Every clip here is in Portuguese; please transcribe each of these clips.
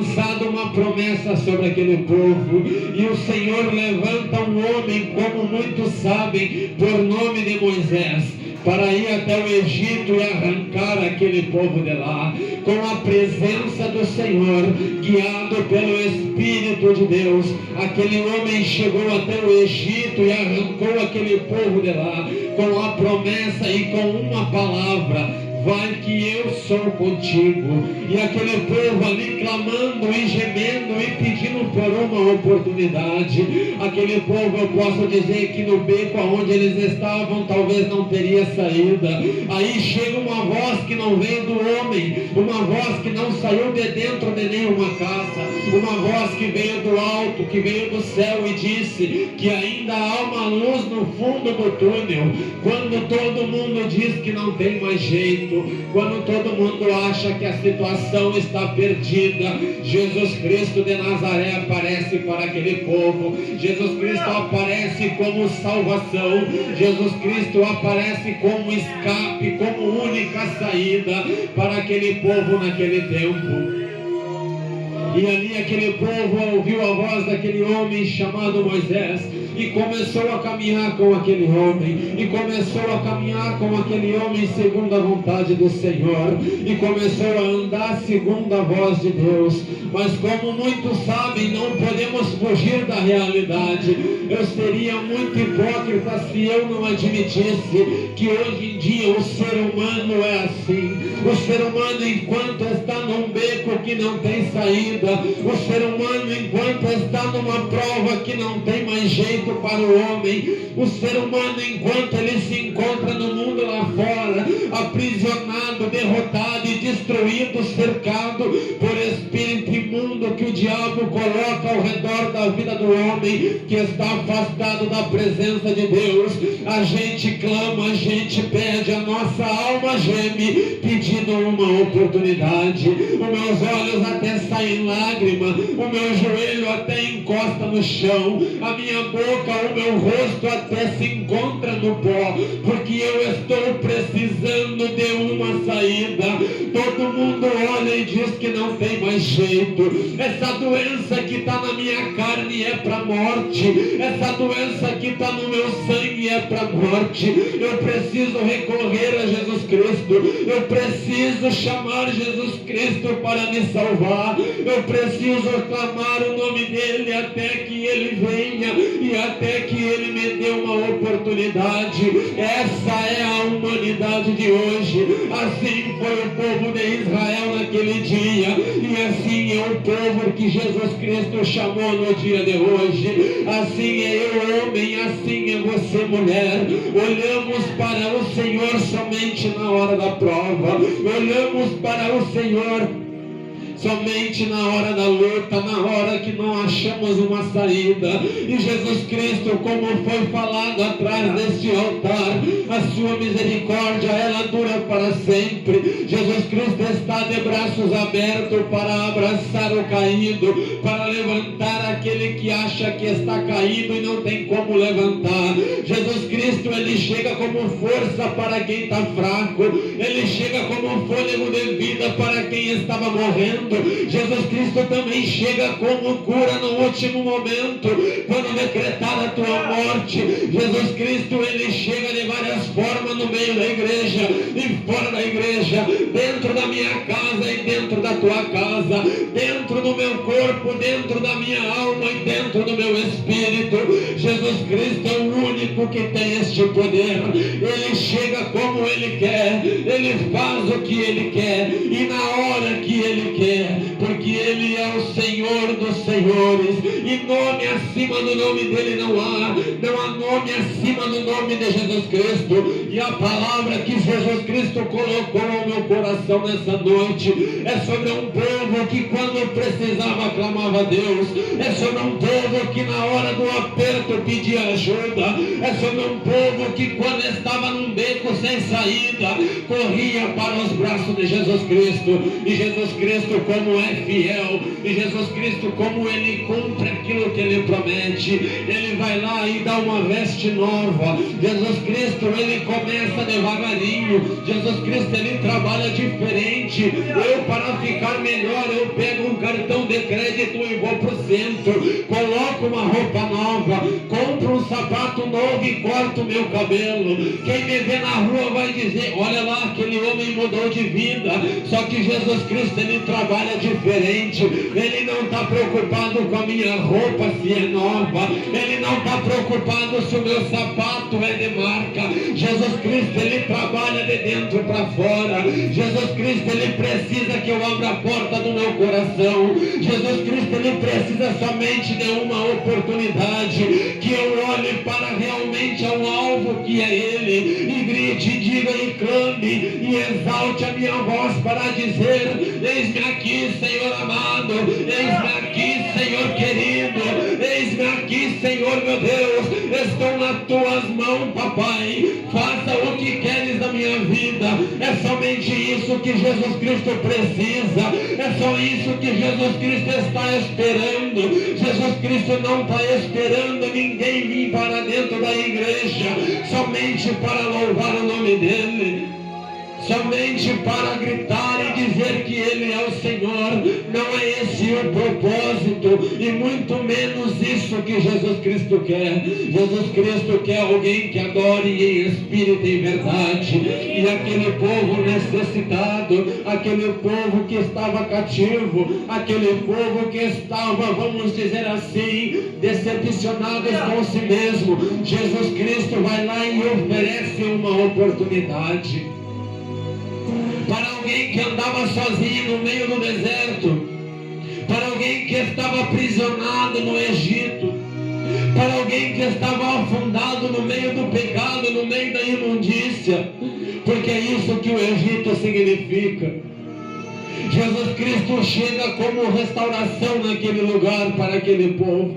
lançado uma promessa sobre aquele povo, e o Senhor levanta um homem, como muitos sabem, por nome de Moisés, para ir até o Egito e arrancar aquele povo de lá, com a presença do Senhor, guiado pelo Espírito de Deus. Aquele homem chegou até o Egito e arrancou aquele povo de lá, com a promessa e com uma palavra: vai que eu sou contigo. E aquele povo ali clamando e gemendo e pedindo por uma oportunidade. Aquele povo, eu posso dizer que no beco onde eles estavam talvez não teria saída. Aí chega uma voz que não veio do homem, uma voz que não saiu de dentro de nenhuma casa, uma voz que veio do alto, que veio do céu, e disse que ainda há uma luz no fundo do túnel. Quando todo mundo diz que não tem mais jeito, quando todo mundo acha que a situação está perdida, Jesus Cristo de Nazaré aparece para aquele povo. Jesus Cristo aparece como salvação. Jesus Cristo aparece como escape, como única saída para aquele povo naquele tempo. E ali aquele povo ouviu a voz daquele homem chamado Moisés, e começou a caminhar com aquele homem, e começou a caminhar com aquele homem segundo a vontade do Senhor, e começou a andar segundo a voz de Deus. Mas como muitos sabem, não podemos fugir da realidade. Eu seria muito hipócrita se eu não admitisse que hoje em dia o ser humano é assim. O ser humano, enquanto está num beco que não tem saída, o ser humano, enquanto está numa prova que não tem mais jeito para o homem, o ser humano, enquanto ele se encontra no mundo lá fora, aprisionado, derrotado e destruído, cercado por espírito imundo que o diabo coloca ao redor da vida do homem que está afastado da presença de Deus, a gente clama, a gente pede, a nossa alma geme pedindo uma oportunidade. Os meus olhos até saem lágrima, o meu joelho até encosta no chão, a minha boca, o meu rosto até se encontra no pó, porque eu estou precisando de uma saída. Todo mundo olha e diz que não tem mais jeito. Essa doença que está na minha carne é para morte, essa doença que está no meu sangue é para morte. Eu preciso recorrer a Jesus Cristo, eu preciso chamar Jesus Cristo para me salvar, eu preciso clamar o nome dele até que ele venha e até que ele me dê uma oportunidade. Essa é a humanidade de hoje. Assim foi o povo de Israel naquele dia, e assim é o povo que Jesus Cristo chamou no dia de hoje. Assim é eu, homem, assim é você, mulher. Olhamos para o Senhor somente na hora da prova, olhamos para o Senhor somente na hora da luta, na hora que não achamos uma saída. E Jesus Cristo, como foi falado atrás deste altar, a sua misericórdia, ela dura para sempre. Jesus Cristo está de braços abertos para abraçar o caído, para levantar aquele que acha que está caído e não tem como levantar. Jesus Cristo, ele chega como força para quem está fraco, ele chega como fôlego de vida para quem estava morrendo. Jesus Cristo também chega como cura no último momento, quando decretar a tua morte. Jesus Cristo, ele chega de várias formas no meio da igreja e fora da igreja, dentro da minha casa e dentro da tua casa, dentro do meu corpo, dentro da minha alma e dentro do meu espírito. Jesus Cristo é o único que tem este poder. Ele chega como ele quer, ele faz o que ele quer e na hora que ele quer, porque ele é o Senhor dos senhores, e nome acima do nome dele não há nome acima do nome de Jesus Cristo. E a palavra que Jesus Cristo colocou no meu coração nessa noite é sobre um povo que quando precisava clamava a Deus, é sobre um povo que na hora do aperto pedia ajuda, é sobre um povo que quando estava num beco sem saída, corria para os braços de Jesus Cristo. E Jesus Cristo, como é fiel, e Jesus Cristo, como Ele cumpre aquilo que Ele promete. Ele vai lá e dá uma veste nova. Jesus Cristo, Ele começa devagarinho. Jesus Cristo, Ele trabalha diferente. Eu, para ficar melhor, eu pego um cartão de crédito e vou pro centro, coloco uma roupa nova, compro um sapato novo e corto meu cabelo. Quem me vê na rua vai dizer: olha lá, aquele homem mudou de vida. Só que Jesus Cristo, Ele trabalha diferente. Ele não está preocupado com a minha roupa se é nova. Ele não está preocupado se o meu sapato é de marca. Jesus Cristo, Ele trabalha de dentro para fora. Jesus Cristo, Ele precisa que eu abra a porta do meu coração. Jesus Cristo, Ele precisa somente de uma oportunidade, que eu olhe para realmente ao alvo que é Ele, e grite, diga e clame e exalte a minha voz para dizer: eis-me aqui, Senhor amado, eis-me aqui, Senhor querido, eis-me aqui, Senhor meu Deus, estou nas tuas mãos, papai, faça o que queres da minha vida. É somente isso que Jesus Cristo precisa, é só isso que Jesus Cristo está esperando. Jesus Cristo não está esperando ninguém vir para dentro da igreja somente para louvar o nome dEle, somente para gritar e dizer que Ele é o Senhor. Não é esse o propósito, e muito menos isso que Jesus Cristo quer. Jesus Cristo quer alguém que adore em espírito e verdade. E aquele povo necessitado, aquele povo que estava cativo, aquele povo que estava, vamos dizer assim, decepcionado com si mesmo, Jesus Cristo vai lá e oferece uma oportunidade. Para alguém que andava sozinho no meio do deserto, para alguém que estava aprisionado no Egito, para alguém que estava afundado no meio do pecado, no meio da imundícia, porque é isso que o Egito significa. Jesus Cristo chega como restauração naquele lugar para aquele povo.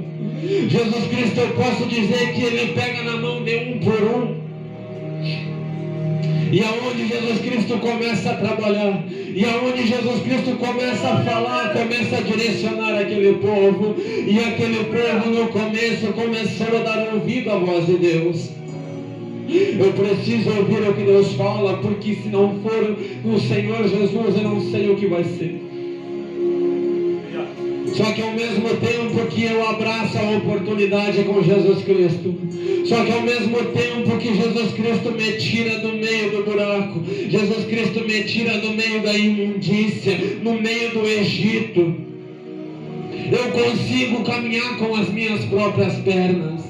Jesus Cristo, eu posso dizer que Ele pega na mão de um por um, e aonde Jesus Cristo começa a trabalhar, e aonde Jesus Cristo começa a falar, começa a direcionar aquele povo, e aquele povo no começo começou a dar ouvido à voz de Deus. Eu preciso ouvir o que Deus fala, porque se não for o Senhor Jesus, eu não sei o que vai ser. Só que ao mesmo tempo que eu abraço a oportunidade com Jesus Cristo, só que ao mesmo tempo que Jesus Cristo me tira do meio do buraco, Jesus Cristo me tira do meio da imundícia, no meio do Egito, eu consigo caminhar com as minhas próprias pernas.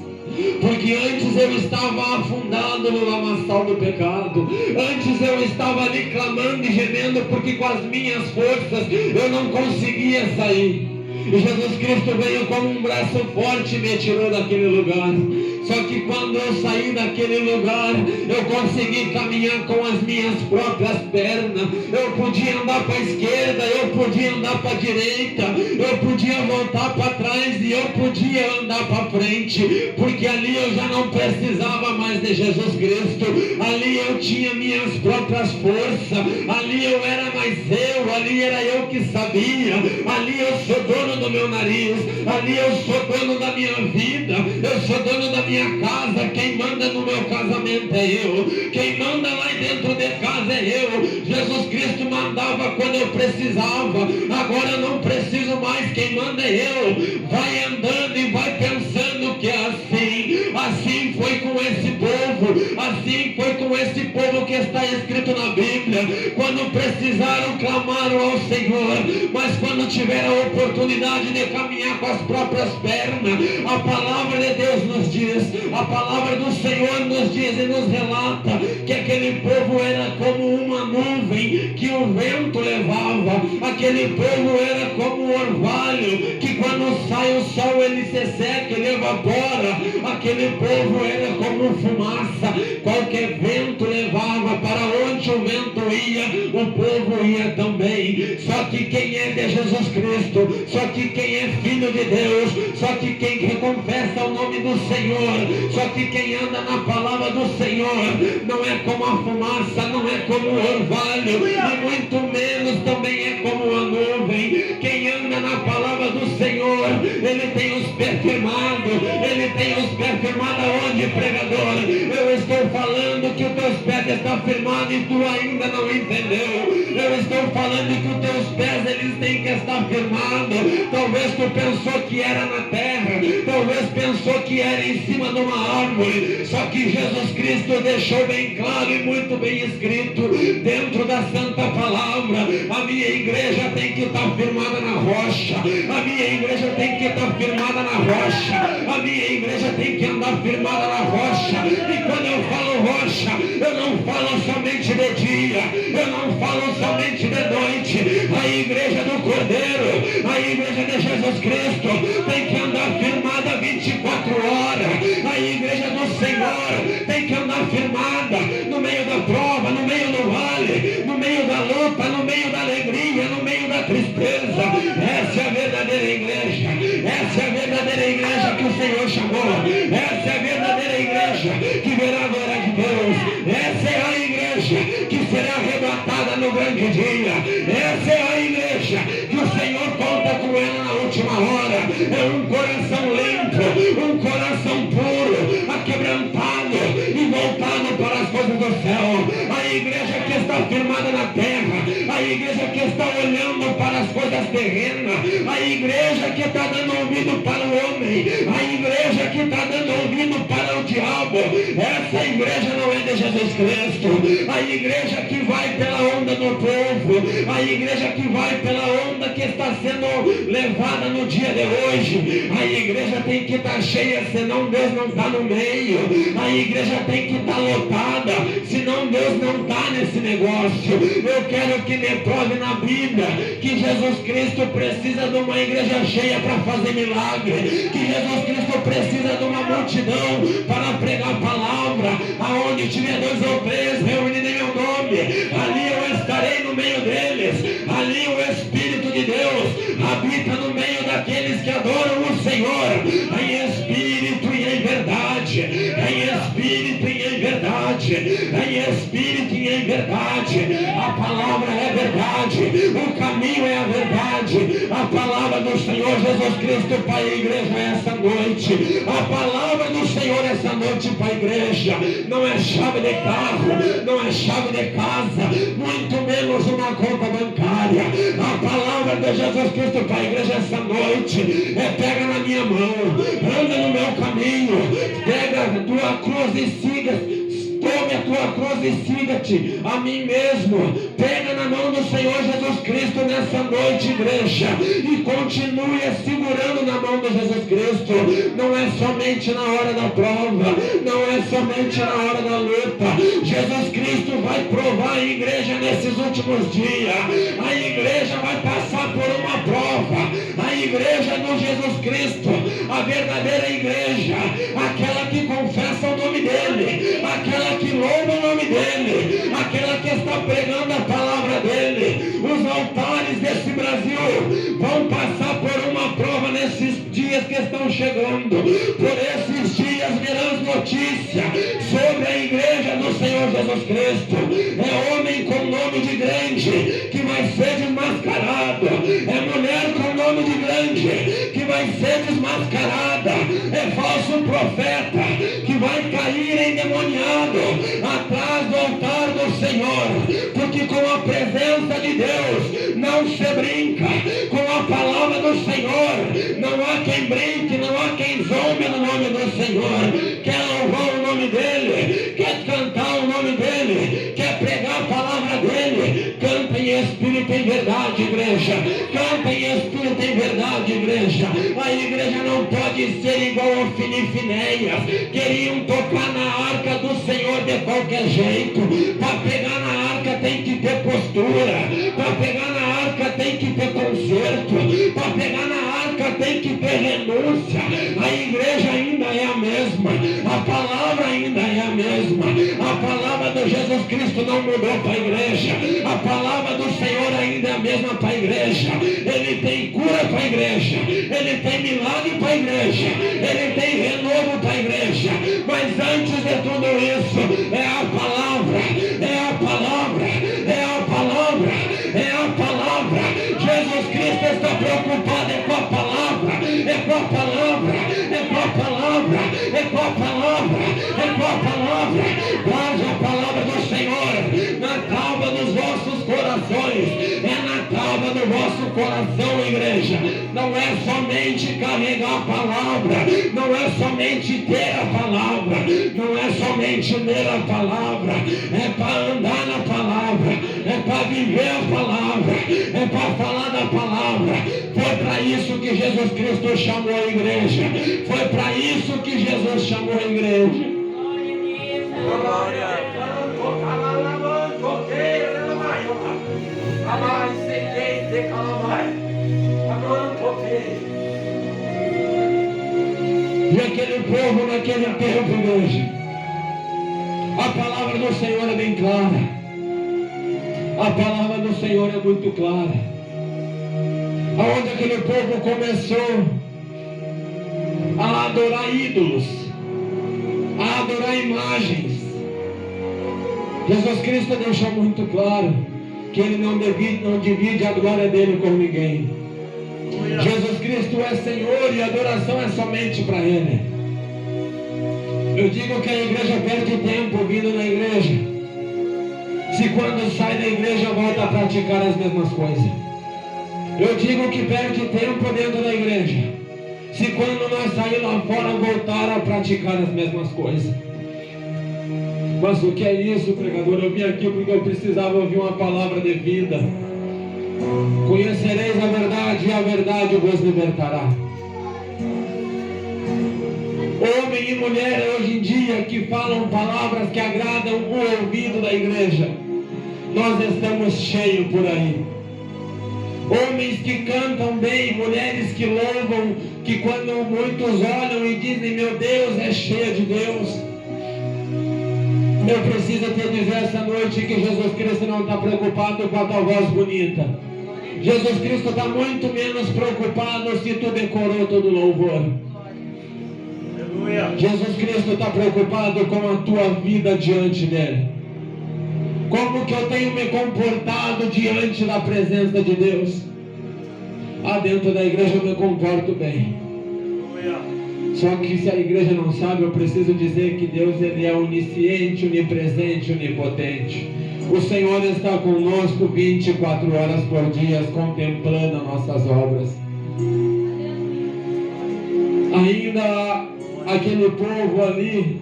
Porque antes eu estava afundado no lamaçal do pecado, antes eu estava ali clamando e gemendo, porque com as minhas forças eu não conseguia sair. E Jesus Cristo veio como um braço forte e me tirou daquele lugar. Só que quando eu saí daquele lugar, eu consegui caminhar com as minhas próprias pernas. Eu podia andar para a esquerda, eu podia andar para a direita, eu podia voltar para trás e eu podia andar para frente, porque ali eu já não precisava mais de Jesus Cristo. Ali eu tinha minhas próprias forças, ali eu era mais eu, ali era eu que sabia, ali eu sou dono do meu nariz, ali eu sou dono da minha vida, eu sou dono da minha casa. Quem manda no meu casamento é eu, quem manda lá dentro de casa é eu. Jesus Cristo mandava quando eu precisava, agora eu não preciso mais, quem manda é eu. Vai andando e vai pensando que é assim foi com esse povo, assim foi com esse povo que está escrito na Bíblia. Quando precisaram, clamaram ao Senhor, mas quando tiveram a oportunidade de caminhar com as próprias pernas, a palavra de Deus nos diz, a palavra do Senhor nos diz e nos relata que aquele povo era como uma nuvem que o vento levava, aquele povo era como um orvalho que quando sai o sol ele se seca, ele evapora. Aquele povo era como fumaça, qualquer vento levava, para onde o vento ia o povo ia também. Só que quem é de Jesus Cristo, só que quem é filho de Deus, só que quem confessa o nome do Senhor, só que quem anda na palavra do Senhor, não é como a fumaça, não é como o orvalho, e muito menos também é como a nuvem. Quem anda na palavra do Senhor, ele tem os pés firmados. Ele tem os pés firmados aonde, pregador? Eu estou falando que os teus pés estão firmados e tu ainda não entendeu. Eu estou falando que os teus pés, eles têm que estar firmados. Talvez tu pensou que era na terra, talvez pensou que era em cima de uma árvore, só que Jesus Cristo deixou bem claro e muito bem escrito dentro da santa palavra: a minha igreja tem que estar firmada na rocha, a minha igreja tem que estar firmada na rocha, a minha igreja tem que andar firmada na rocha. E quando eu falo rocha, eu não falo somente de dia, eu não falo somente de noite. A igreja do Cordeiro, a igreja de Jesus Cristo tem que andar firmada 24 horas. A igreja do Senhor tem que andar firmada no meio da prova, no meio do vale, no meio da luta, no meio da alegria, no meio da tristeza. Essa é a verdadeira igreja, essa é a verdadeira igreja que o Senhor chamou, essa é a verdadeira igreja que verá a glória de Deus, essa é a igreja que será arrebatada no grande dia, essa é a igreja que o Senhor conta com ela na última hora. É um coração limpo, um coração puro, aquebrantado e voltado para as coisas do céu. A igreja que está firmada na terra, a igreja que está olhando para as coisas terrenas, a igreja que está dando ouvido para o homem, a igreja que está dando ouvido para o diabo. Essa igreja não é de Jesus Cristo. A igreja que vai pela onda do povo, a igreja que vai pela onda que está sendo levada no dia de hoje. A igreja tem que estar cheia, senão Deus não está no meio. A igreja tem que estar lotada, senão Deus não está nesse negócio. Eu quero que me prove na Bíblia que Jesus Cristo precisa de uma igreja cheia para fazer milagre, que Jesus Cristo precisa de uma multidão para pregar a palavra. Aonde tiver 2 ou 3 reunidos em meu nome, ali eu estarei no meio deles. Ali o Espírito de Deus habita no meio daqueles que adoram o Senhor em espírito e em verdade, em espírito e em verdade, em espírito e em verdade. A palavra é verdade, o caminho é a verdade. A palavra do Senhor Jesus Cristo para a igreja essa noite, a palavra do Senhor essa noite para a igreja não é chave de carro, não é chave de casa, muito menos uma conta bancária. A palavra de Jesus Cristo para a igreja essa noite é: pega na minha mão, anda no meu caminho, pega a tua cruz e siga. Tome a tua cruz e siga-te a mim mesmo. Pega na mão do Senhor Jesus Cristo nessa noite, igreja, e continue segurando na mão de Jesus Cristo. Não é somente na hora da prova, não é somente na hora da luta. Jesus Cristo vai provar a igreja nesses últimos dias. A igreja vai passar por uma prova. A igreja do Jesus Cristo, a verdadeira igreja, aquela que confessa o nome dele, aquela que louva o nome dele, aquela que está pregando a palavra dele. Os altares desse Brasil vão passar por uma prova nesses dias que estão chegando. Por esses dias virão notícias sobre a igreja do Senhor Jesus Cristo. É homem com nome de grande que vai ser desmascarado, é mulher com nome de grande que vai ser desmascarada, é falso profeta que vai cair endemoniado atrás do altar do Senhor, porque com a presença de Deus não se brinca, com a palavra do Senhor não há quem brinque, não há quem zombe no nome do Senhor. Quer louvar o nome dele, quer cantar o nome dele, quer pregar a palavra dele, canta em espírito e em verdade, igreja, canta em espírito e em verdade, igreja. A igreja não pode ser igual ao Finifinéias, queriam tocar na arca do Senhor de qualquer jeito. Para pegar na arca tem que ter postura, para pegar na arca tem que ter conserto, para pegar na arca tem que ter renúncia. A igreja ainda é a mesma, a palavra ainda é a mesma, a palavra de Jesus Cristo não mudou para a igreja, a palavra do Senhor ainda é a mesma para a igreja. Ele tem cura para a igreja, ele tem milagre para a igreja, ele tem renovo para a igreja, mas antes de tudo isso é a palavra, é a palavra, é a palavra, é a palavra. Jesus Cristo está preocupado com a palavra, é com a palavra, é com a palavra, é com a palavra, é com a palavra. Guarde a palavra do Senhor na tábua dos vossos corações, é na tábua do vosso coração, igreja. Não é somente carregar a palavra, não é somente ter a palavra, não é somente ler a palavra, é para andar na palavra, é para viver a palavra, é para falar da palavra. Foi para isso que Jesus Cristo chamou a igreja, foi para isso que Jesus chamou a igreja. E aquele povo naquele tempo, igreja, a palavra do Senhor é bem clara, a palavra do Senhor é muito clara. Aonde aquele povo começou a adorar ídolos, a adorar imagens, Jesus Cristo deixou muito claro que Ele não divide a glória dele com ninguém. Jesus Cristo é Senhor e a adoração é somente para Ele. Eu digo que a igreja perde tempo vindo na igreja, se quando sai da igreja volta a praticar as mesmas coisas. Eu digo que perde tempo dentro da igreja, se quando nós sair lá fora voltar a praticar as mesmas coisas. Mas o que é isso, pregador? Eu vim aqui porque eu precisava ouvir uma palavra de vida. Conhecereis a verdade e a verdade vos libertará. Homem e mulher hoje em dia que falam palavras que agradam o ouvido da igreja, nós estamos cheios por aí. Homens que cantam bem, mulheres que louvam, que quando muitos olham e dizem, meu Deus, é cheia de Deus. Eu preciso te dizer essa noite que Jesus Cristo não está preocupado com a tua voz bonita. Jesus Cristo está muito menos preocupado se tu decorou todo o louvor. Jesus Cristo está preocupado com a tua vida diante dele. Como que eu tenho me comportado diante da presença de Deus? Dentro da igreja eu me comporto bem. Só que se a igreja não sabe, eu preciso dizer que Deus ele é onisciente, onipresente, onipotente. O Senhor está conosco 24 horas por dia, contemplando as nossas obras. Ainda aquele povo ali,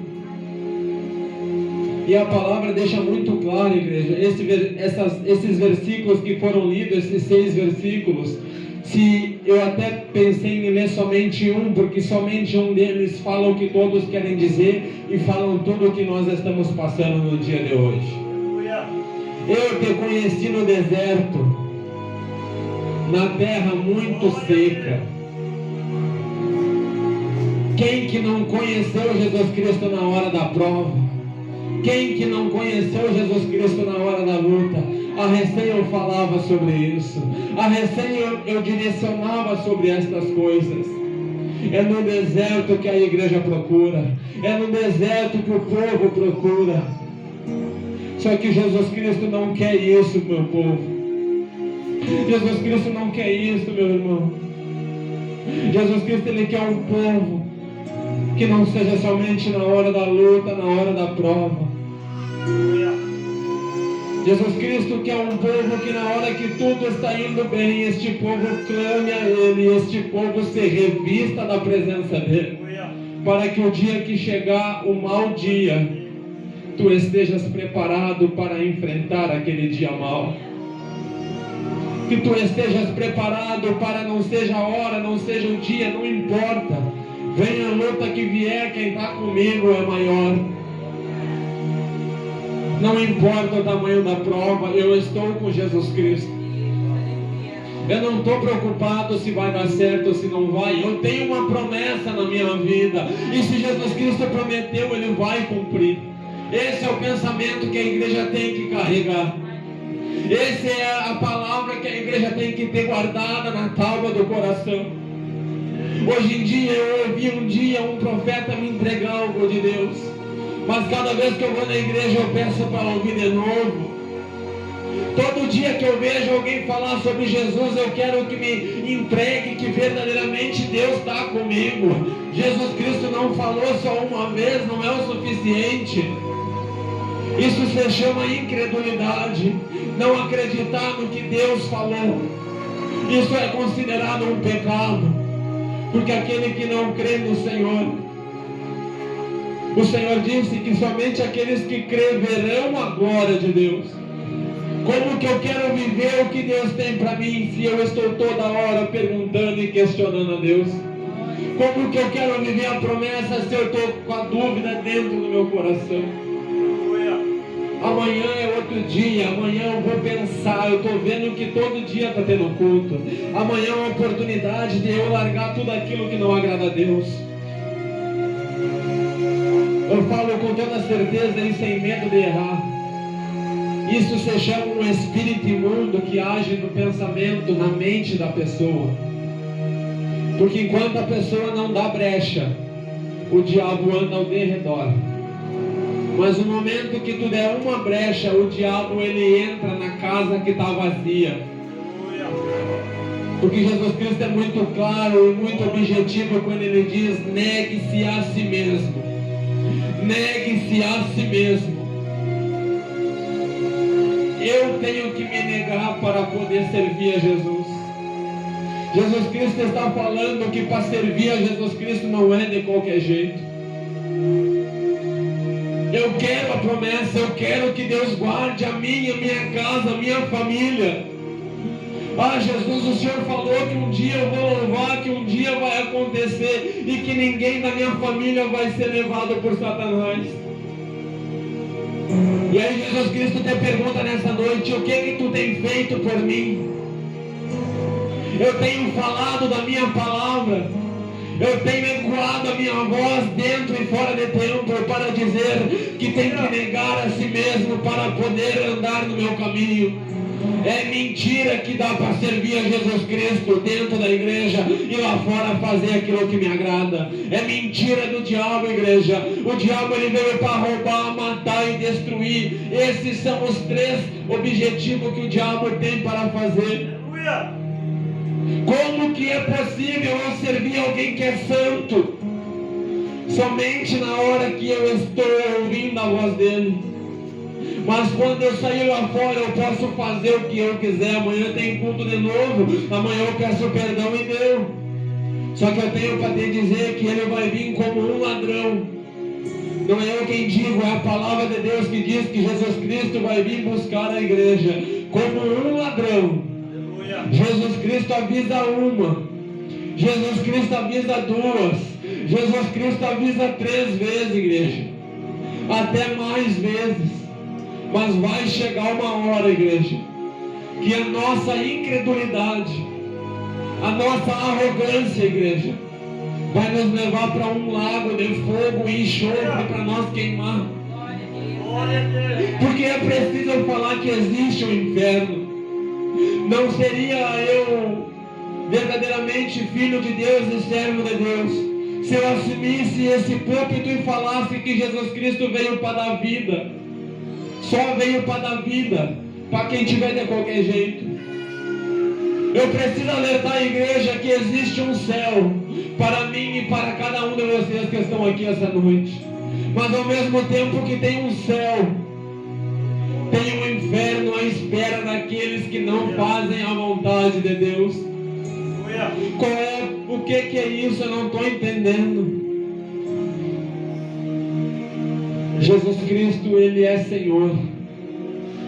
e a palavra deixa muito claro, igreja, esses versículos que foram lidos, esses 6 versículos, se eu até pensei em ler somente um, porque somente um deles fala o que todos querem dizer e falam tudo o que nós estamos passando no dia de hoje. Eu te conheci no deserto, na terra muito seca. Quem que não conheceu Jesus Cristo na hora da prova? Quem que não conheceu Jesus Cristo na hora da luta? A recém eu falava sobre isso. A recém eu direcionava sobre estas coisas. É no deserto que a igreja procura. É no deserto que o povo procura. Só que Jesus Cristo não quer isso, meu povo. Jesus Cristo não quer isso, meu irmão. Jesus Cristo ele quer um povo que não seja somente na hora da luta, na hora da prova. Jesus Cristo quer um povo que na hora que tudo está indo bem, este povo clame a Ele, este povo se revista da presença dEle, para que o dia que chegar o mau dia, tu estejas preparado para enfrentar aquele dia mau. Que tu estejas preparado para não seja a hora, não seja o dia, não importa. Venha a luta que vier, quem está comigo é maior. Não importa o tamanho da prova, eu estou com Jesus Cristo. Eu não estou preocupado se vai dar certo ou se não vai. Eu tenho uma promessa na minha vida. E se Jesus Cristo prometeu, Ele vai cumprir. Esse é o pensamento que a igreja tem que carregar. Essa é a palavra que a igreja tem que ter guardada na tábua do coração. Hoje em dia, eu ouvi um dia um profeta me entregar algo de Deus. Mas cada vez que eu vou na igreja, eu peço para ouvir de novo. Todo dia que eu vejo alguém falar sobre Jesus, eu quero que me entregue que verdadeiramente Deus está comigo. Jesus Cristo não falou só uma vez, não é o suficiente. Isso se chama incredulidade. Não acreditar no que Deus falou. Isso é considerado um pecado. Porque aquele que não crê no Senhor, o Senhor disse que somente aqueles que crê verão a glória de Deus. Como que eu quero viver o que Deus tem para mim se eu estou toda hora perguntando e questionando a Deus? Como que eu quero viver a promessa se eu estou com a dúvida dentro do meu coração? Amanhã é outro dia, amanhã eu vou pensar, eu estou vendo que todo dia está tendo culto. Amanhã é uma oportunidade de eu largar tudo aquilo que não agrada a Deus. Eu falo com toda certeza e sem medo de errar. Isso se chama um espírito imundo que age no pensamento, na mente da pessoa. Porque enquanto a pessoa não dá brecha, o diabo anda ao derredor. Mas no momento que tu der uma brecha, o diabo ele entra na casa que está vazia. Porque Jesus Cristo é muito claro e muito objetivo quando ele diz: negue-se a si mesmo. Negue-se a si mesmo. Eu tenho que me negar para poder servir a Jesus. Jesus Cristo está falando que para servir a Jesus Cristo não é de qualquer jeito. Eu quero a promessa, eu quero que Deus guarde a minha casa, a minha família. Ah, Jesus, o Senhor falou que um dia eu vou louvar, que um dia vai acontecer e que ninguém da minha família vai ser levado por Satanás. E aí Jesus Cristo te pergunta nessa noite: o que tu tem feito por mim? Eu tenho falado da minha palavra, eu tenho ecoado a minha voz dentro e fora de templo para dizer que tem que negar a si mesmo para poder andar no meu caminho. É mentira que dá para servir a Jesus Cristo dentro da igreja e lá fora fazer aquilo que me agrada. É mentira do diabo, igreja. O diabo ele veio para roubar, matar e destruir. Esses são os 3 objetivos que o diabo tem para fazer. Como que é possível eu servir alguém que é santo? Somente na hora que eu estou ouvindo a voz dele. Mas quando eu sair lá fora, eu posso fazer o que eu quiser. Amanhã tem culto de novo, amanhã eu peço perdão e deu. Só que eu tenho para te dizer que ele vai vir como um ladrão. Não é eu quem digo, é a palavra de Deus que diz que Jesus Cristo vai vir buscar a igreja como um ladrão. Jesus Cristo avisa uma, Jesus Cristo avisa 2, Jesus Cristo avisa 3 vezes, igreja, até mais vezes. Mas vai chegar uma hora, igreja, que a nossa incredulidade, a nossa arrogância, igreja, vai nos levar para um lago de fogo e enxofre para nós queimar. Porque é preciso falar que existe um inferno. Não seria eu verdadeiramente filho de Deus e servo de Deus se eu assumisse esse púlpito e falasse que Jesus Cristo veio para dar vida. Só veio para dar vida para quem tiver de qualquer jeito. Eu preciso alertar a igreja que existe um céu para mim e para cada um de vocês que estão aqui essa noite. Mas ao mesmo tempo que tem um céu, tem um inferno à espera daqueles que não fazem a vontade de Deus. O que é isso? Eu não estou entendendo. Jesus Cristo, Ele é Senhor.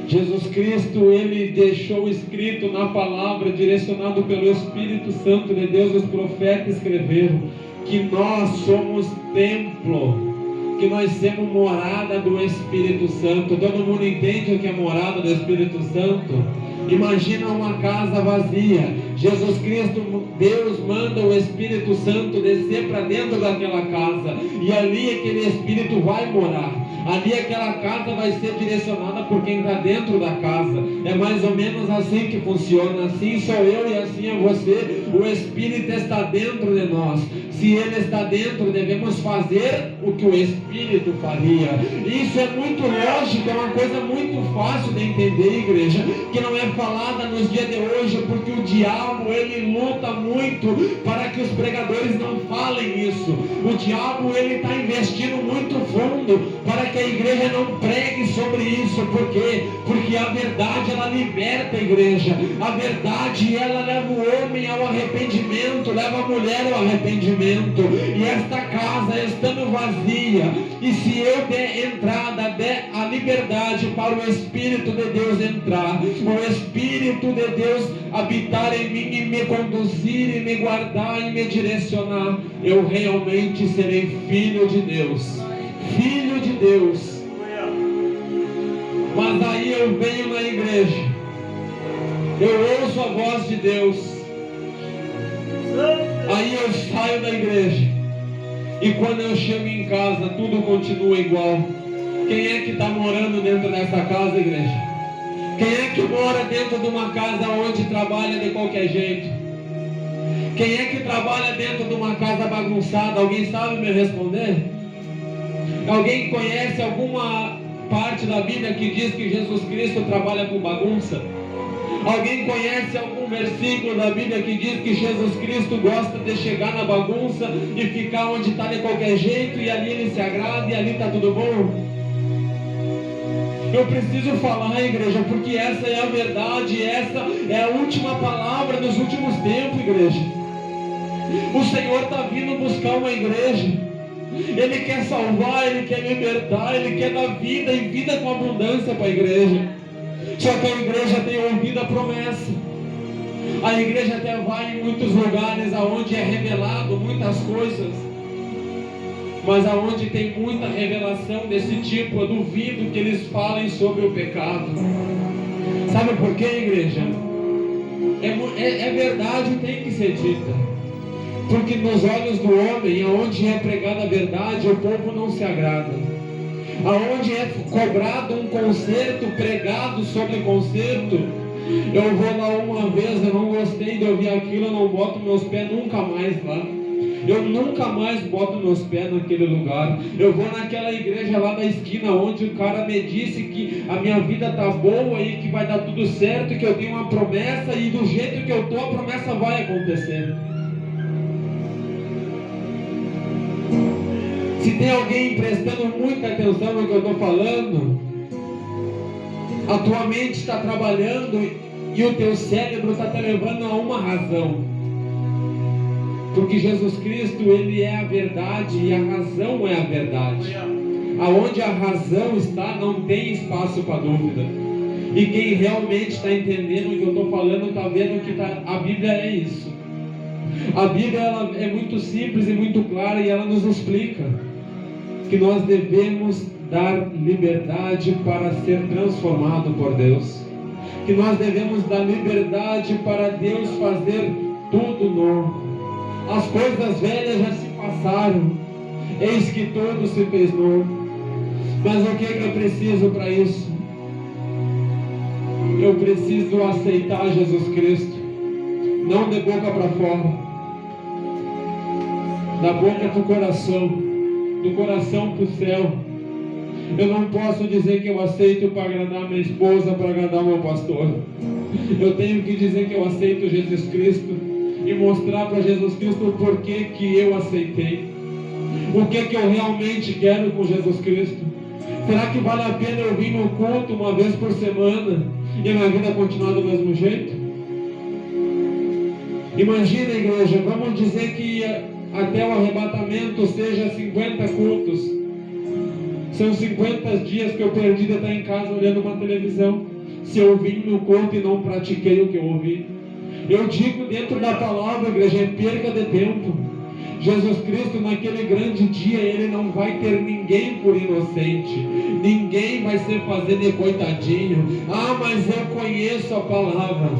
Jesus Cristo, Ele deixou escrito na palavra, direcionado pelo Espírito Santo de Deus, os profetas escreveram que nós somos templo, que nós somos morada do Espírito Santo. Todo mundo entende o que é morada do Espírito Santo? Imagina uma casa vazia. Jesus Cristo, Deus manda o Espírito Santo descer para dentro daquela casa, e ali aquele Espírito vai morar. Ali aquela casa vai ser direcionada por quem está dentro da casa. É mais ou menos assim que funciona. Assim sou eu e assim é você. O Espírito está dentro de nós. Se Ele está dentro, devemos fazer o que o Espírito faria. Isso é muito lógico, é uma coisa muito fácil de entender, igreja, que não é falada nos dias de hoje, porque o diabo, ele luta muito para que os pregadores não falem isso. O diabo, ele está investindo muito fundo para que a igreja não pregue sobre isso. Por quê? Porque a verdade, ela liberta a igreja. A verdade, ela leva o homem ao arrependimento, leva a mulher ao arrependimento. E esta casa estando vazia, e se eu der entrada, der a liberdade para o Espírito de Deus entrar, o Espírito de Deus habitar em mim e me conduzir, e me guardar e me direcionar, eu realmente serei filho de Deus. Filho de Deus. Mas aí eu venho na igreja, eu ouço a voz de Deus, aí eu saio da igreja, e quando eu chego em casa tudo continua igual. Quem é que está morando dentro dessa casa, igreja? Quem é que mora dentro de uma casa onde trabalha de qualquer jeito? Quem é que trabalha dentro de uma casa bagunçada? Alguém sabe me responder? Alguém conhece alguma parte da Bíblia que diz que Jesus Cristo trabalha com bagunça? Alguém conhece algum versículo da Bíblia que diz que Jesus Cristo gosta de chegar na bagunça e ficar onde está de qualquer jeito, e ali Ele se agrada e ali está tudo bom? Eu preciso falar, igreja, porque essa é a verdade, essa é a última palavra nos últimos tempos, igreja. O Senhor está vindo buscar uma igreja. Ele quer salvar, Ele quer libertar, Ele quer dar vida e vida com abundância para a igreja. Só que a igreja tem ouvido a promessa. A igreja até vai em muitos lugares aonde é revelado muitas coisas, mas aonde tem muita revelação desse tipo, eu duvido que eles falem sobre o pecado. Sabe por quê, igreja? É verdade, tem que ser dita. Porque nos olhos do homem, aonde é pregada a verdade, o povo não se agrada. Aonde é cobrado um conserto, pregado sobre conserto, eu vou lá uma vez, eu não gostei de ouvir aquilo, eu não boto meus pés nunca mais lá. Eu nunca mais boto meus pés naquele lugar. Eu vou naquela igreja lá da esquina, onde o cara me disse que a minha vida tá boa e que vai dar tudo certo, que eu tenho uma promessa, e do jeito que eu tô, a promessa vai acontecer. Se tem alguém prestando muita atenção no que eu estou falando, a tua mente está trabalhando e o teu cérebro está te levando a uma razão. Porque Jesus Cristo, Ele é a verdade e a razão é a verdade. Aonde a razão está, não tem espaço para dúvida. E quem realmente está entendendo o que eu estou falando, está vendo que a Bíblia é isso. A Bíblia, ela é muito simples e muito clara, e ela nos explica que nós devemos dar liberdade para ser transformado por Deus, que nós devemos dar liberdade para Deus fazer tudo novo. As coisas velhas já se passaram, eis que tudo se fez novo. Mas o que eu preciso para isso? Eu preciso aceitar Jesus Cristo, não de boca para fora, da boca para o coração, do coração para o céu. Eu não posso dizer que eu aceito para agradar minha esposa, para agradar meu pastor. Eu tenho que dizer que eu aceito Jesus Cristo e mostrar para Jesus Cristo o porquê que eu aceitei, o que eu realmente quero com Jesus Cristo. Será que vale a pena eu vir no culto uma vez por semana e a minha vida continuar do mesmo jeito? Imagina, igreja, vamos dizer que até o arrebatamento seja 50 cultos. São 50 dias que eu perdi de estar em casa olhando uma televisão, se eu vim no culto e não pratiquei o que eu ouvi. Eu digo dentro da palavra, igreja, é perca de tempo. Jesus Cristo, naquele grande dia, Ele não vai ter ninguém por inocente. Ninguém vai se fazer de coitadinho. Ah, mas eu conheço a palavra.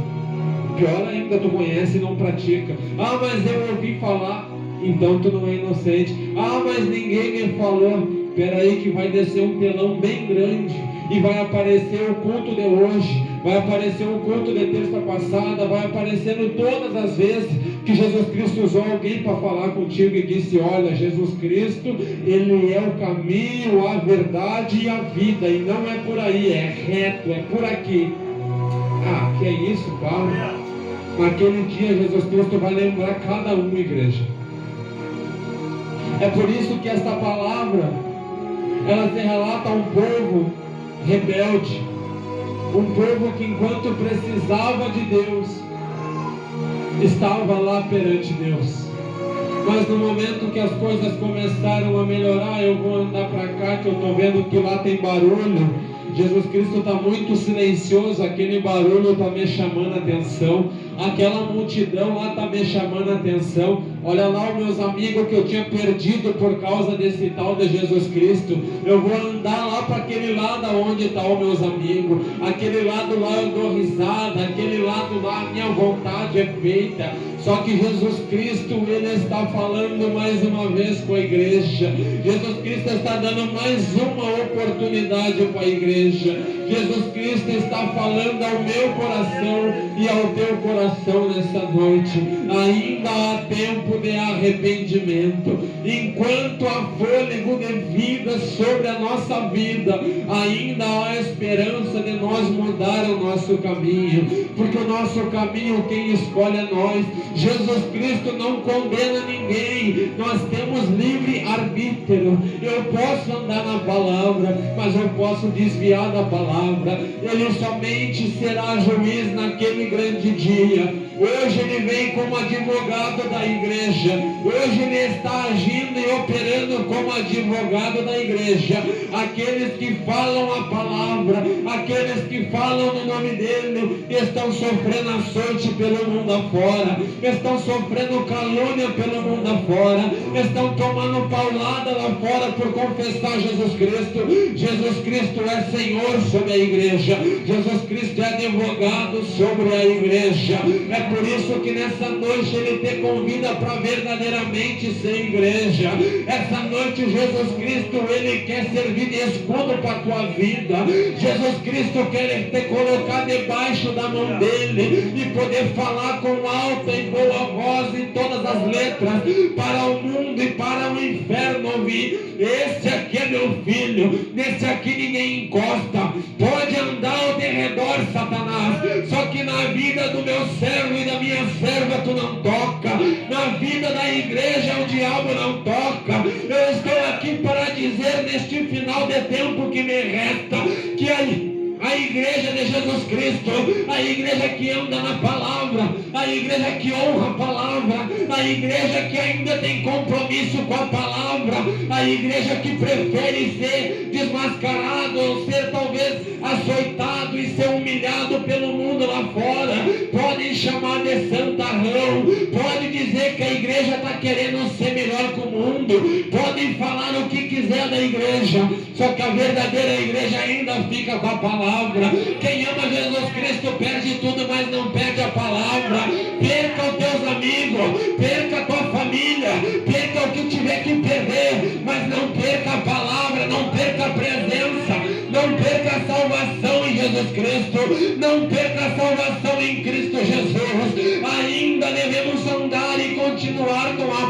Pior ainda, tu conhece e não pratica. Ah, mas eu ouvi falar. Então tu não é inocente. Ah, mas ninguém me falou. Peraí que vai descer um telão bem grande e vai aparecer o culto de hoje, vai aparecer o culto de terça passada, vai aparecendo todas as vezes que Jesus Cristo usou alguém para falar contigo e disse: olha, Jesus Cristo, Ele é o caminho, a verdade e a vida, e não é por aí, é reto, é por aqui. Ah, que é isso, Paulo? Naquele dia Jesus Cristo vai lembrar cada um, igreja. É por isso que esta palavra, ela se relata a um povo rebelde, um povo que enquanto precisava de Deus, estava lá perante Deus. Mas no momento que as coisas começaram a melhorar, eu vou andar para cá que eu estou vendo que lá tem barulho. Jesus Cristo está muito silencioso, aquele barulho está me chamando a atenção, aquela multidão lá está me chamando a atenção. Olha lá os meus amigos que eu tinha perdido por causa desse tal de Jesus Cristo. Eu vou andar lá para aquele lado onde estão os meus amigos, aquele lado lá eu dou risada, aquele lado lá a minha vontade é feita. Só que Jesus Cristo, Ele está falando mais uma vez com a igreja. Jesus Cristo está dando mais uma oportunidade para a igreja. Jesus Cristo está falando ao meu coração e ao teu coração nessa noite. Ainda há tempo de arrependimento. Enquanto há fôlego de vida sobre a nossa vida, ainda há esperança de nós mudar o nosso caminho. Porque o nosso caminho quem escolhe é nós. Jesus Cristo não condena ninguém. Nós temos livre arbítrio. Eu posso andar na palavra, mas eu posso desviar da palavra. Ele somente será juiz naquele grande dia. Hoje ele vem como advogado da igreja. Hoje ele está agindo e operando como advogado da igreja. Aqueles que falam a palavra, aqueles que falam no nome dele, estão sofrendo açoite pelo mundo afora, estão sofrendo calúnia pelo mundo afora, estão tomando paulada lá fora por confessar Jesus Cristo. Jesus Cristo é Senhor sobre a igreja. Jesus Cristo é advogado sobre a igreja. É por isso que nessa noite Ele te convida para verdadeiramente ser igreja. Essa noite Jesus Cristo, Ele quer servir de escudo para a tua vida. Jesus Cristo quer te colocar debaixo da mão dEle e poder falar com alta e boa voz em todas as letras para o mundo e para o inferno ouvir: esse aqui é meu filho, nesse aqui ninguém encosta. Pode andar ao derredor, Satanás, só que na vida do meu servo e da minha serva tu não toca. Na vida da igreja o diabo não toca. Eu estou aqui para dizer neste final de tempo que me resta, que a igreja de Jesus Cristo, a igreja que anda na palavra, a igreja que honra a palavra, a igreja que ainda tem compromisso com a palavra, a igreja que prefere ser desmascarado ou ser talvez açoitado e ser humilhado pelo mundo lá fora. Podem chamar de santarrão, pode dizer que a igreja está querendo ser melhor que o mundo, podem falar o que quiser da igreja, só que a verdadeira igreja ainda fica com a palavra. Quem ama Jesus Cristo perde tudo, mas não perde a palavra. Perca os teus amigos, perca a tua família, perca o que tiver que perder, mas não perca a palavra, não perca a presença, não perca a salvação em Jesus Cristo, não perca a salvação em Cristo Jesus. Ainda devemos andar e continuar com a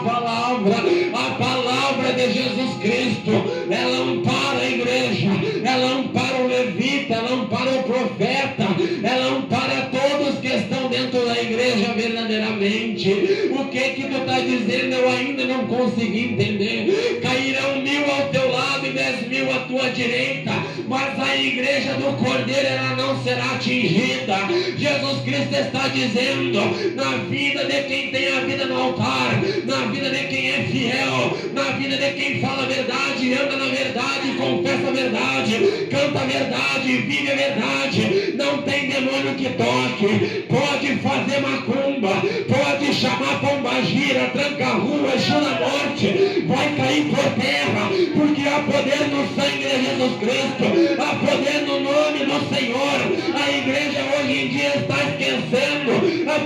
palavra de Jesus Cristo. Ela ampara a igreja, ela ampara o levita, ela ampara o profeta, ela ampara todos que estão dentro da igreja verdadeiramente. O que tu está dizendo eu ainda não consegui entender. Cairão 1000 ao teu lado e 10.000 à tua direita, mas a igreja do Cordeiro ela não será atingida. Jesus Cristo está dizendo, na vida de quem tem a vida no altar, na vida de quem é fiel, na vida de quem fala a verdade, anda na verdade, confessa a verdade, canta a verdade, vive a verdade, não tem demônio que toque. Pode fazer macumba, pode chamar pombagira, tranca a rua, Exu da morte, vai cair por terra, porque há poder no sangue de Jesus Cristo, há poder no nome do Senhor. A igreja hoje em dia está esquecendo a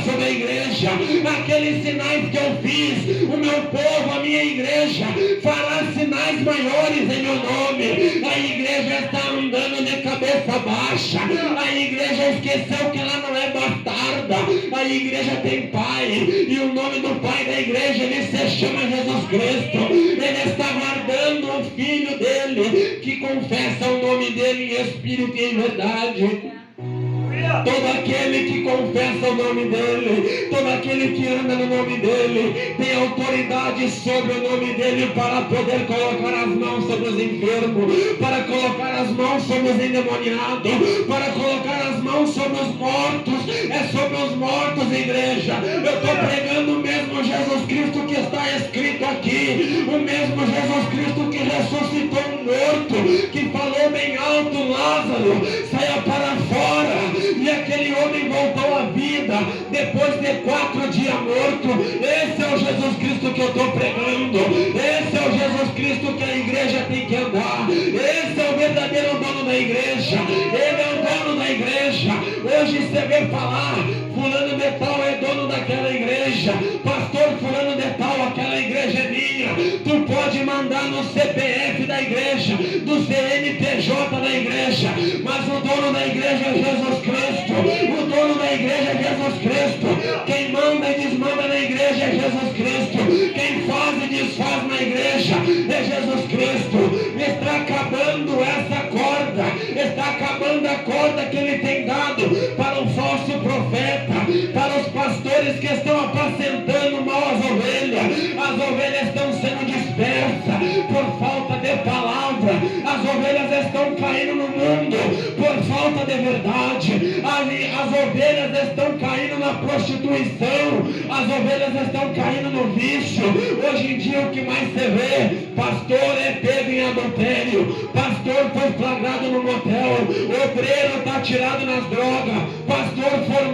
sobre a igreja. Aqueles sinais que eu fiz, o meu povo, a minha igreja, fará sinais maiores em meu nome. A igreja está andando de cabeça baixa. A igreja esqueceu que ela não é bastarda. A igreja tem pai. E o nome do pai da igreja, ele se chama Jesus Cristo. Ele está guardando o filho dele, que confessa o nome dele em espírito e em verdade. Todo aquele que confessa o nome dele, todo aquele que anda no nome dele, tem autoridade sobre o nome dele para poder colocar as mãos sobre os enfermos, para colocar as mãos sobre os endemoniados, para colocar as mãos sobre os mortos. É sobre os mortos, igreja. Eu estou pregando o mesmo Jesus Cristo que está escrito aqui, o mesmo Jesus Cristo que ressuscitou um morto, que falou bem alto: Lázaro, saia para fora. E aquele homem voltou à vida depois de 4 dias morto. Esse é o Jesus Cristo que eu estou pregando. Esse é o Jesus Cristo que a igreja tem que andar. Esse é o verdadeiro dono da igreja. Ele é o dono da igreja. Hoje você vê falar: fulano de tal é dono daquela igreja, pastor fulano de tal, aquela igreja é minha. Tu pode mandar no CPF da igreja, do CNPJ da igreja, mas o dono da igreja é Jesus Cristo. O dono da igreja é Jesus Cristo. Quem manda e desmanda na igreja é Jesus Cristo. Quem faz e desfaz na igreja é Jesus Cristo. Está acabando essa corda, está acabando a corda que ele tem dado para o falso profeta, para os pastores que estão apacentando mal as ovelhas. As ovelhas estão sendo dispersas por falta de palavra. As ovelhas estão caindo no mundo por falta de verdade. As ovelhas estão caindo na prostituição. As ovelhas estão caindo no vício. Hoje em dia o que mais se vê: pastor é pego em adultério, pastor foi flagrado no motel, obreiro está tirado nas drogas, pastor foi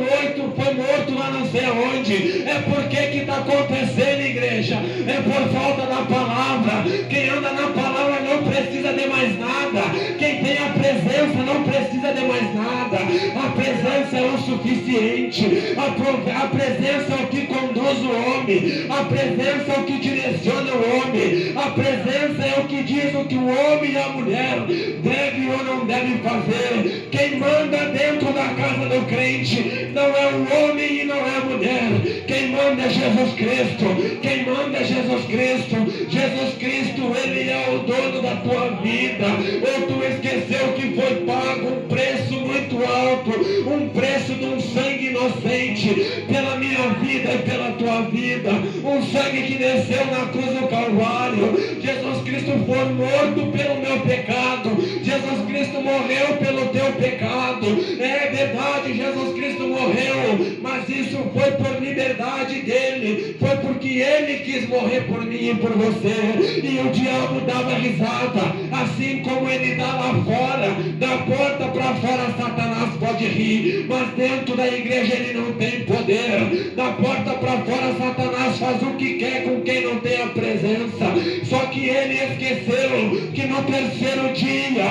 morto lá não sei aonde. É porque que está acontecendo, igreja? É por falta da palavra. Quem anda na palavra não precisa de mais nada. Quem tem a presença não precisa de mais nada. A presença é o suficiente. A presença é o que conduz o homem. A presença é o que direciona o homem. A presença é o que diz o que o homem e a mulher deve ou não deve fazer. Quem manda dentro da casa do crente não é o homem e não é a mulher. Quem manda é Jesus Cristo. Quem manda é Jesus Cristo. Jesus Cristo, ele é o dono da tua vida. Ou tu esqueceu que foi pago um preço muito alto, um preço de um sangue inocente pela minha vida e pela tua vida, um sangue que desceu na cruz do Calvário. Jesus Cristo foi morto pelo meu pecado. Jesus Cristo morreu pelo teu pecado. É verdade, Jesus Cristo morreu, mas isso foi por liberdade dele, foi porque ele quis morrer por mim e por você. E o diabo dava risada, assim como ele dá lá fora, da porta para fora Satanás pode rir, mas dentro da igreja ele não tem poder. Da porta para fora Satanás faz o que quer com quem não tem a presença. Só que ele esqueceu que no terceiro dia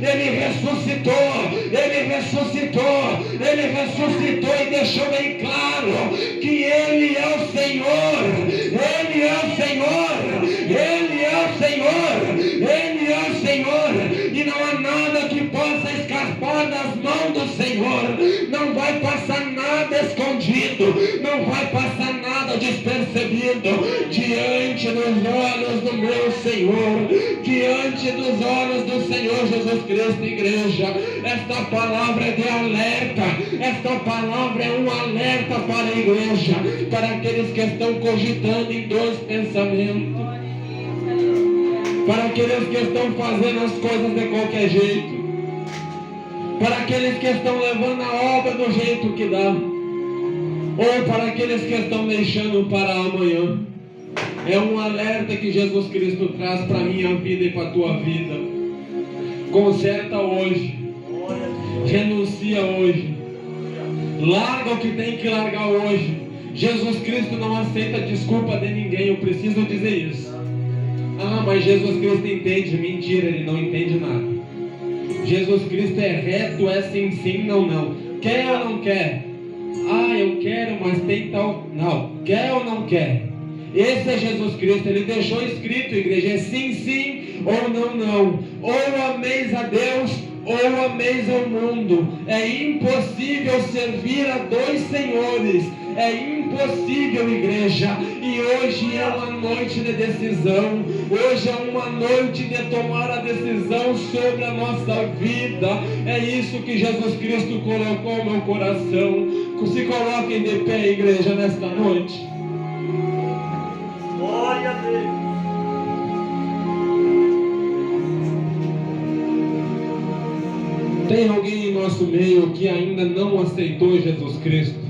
ele ressuscitou e deixou bem claro que ele é o Senhor. Ele é o Senhor. Ele é o Senhor. Ele é o Senhor. E não há nada que possa escapar das mãos do Senhor. Não vai passar nada escondido. Não vai passar nada despercebido diante dos olhos do meu Senhor, diante dos olhos do Senhor Jesus Cristo, igreja. Esta palavra é de alerta. Esta palavra é um alerta para a igreja, para aqueles que estão cogitando em dois pensamentos, para aqueles que estão fazendo as coisas de qualquer jeito, para aqueles que estão levando a obra do jeito que dá, ou para aqueles que estão deixando para amanhã. É um alerta que Jesus Cristo traz para a minha vida e para a tua vida. Conserta hoje, renuncia hoje, larga o que tem que largar hoje. Jesus Cristo não aceita desculpa de ninguém, eu preciso dizer isso. Ah, mas Jesus Cristo entende. Mentira, ele não entende nada. Jesus Cristo é reto, é sim, sim, não, não. Quer ou não quer? Ah, eu quero, mas tem tal... Não, quer ou não quer? Esse é Jesus Cristo. Ele deixou escrito, igreja, é sim, sim, ou não, não. Ou ameis a Deus, ou ameis ao mundo. É impossível servir a dois senhores. É impossível, igreja. E hoje é uma noite de decisão. Hoje é uma noite de tomar a decisão sobre a nossa vida. É isso que Jesus Cristo colocou no meu coração. Se coloquem de pé, igreja, nesta noite. Glória a Deus. Tem alguém em nosso meio que ainda não aceitou Jesus Cristo?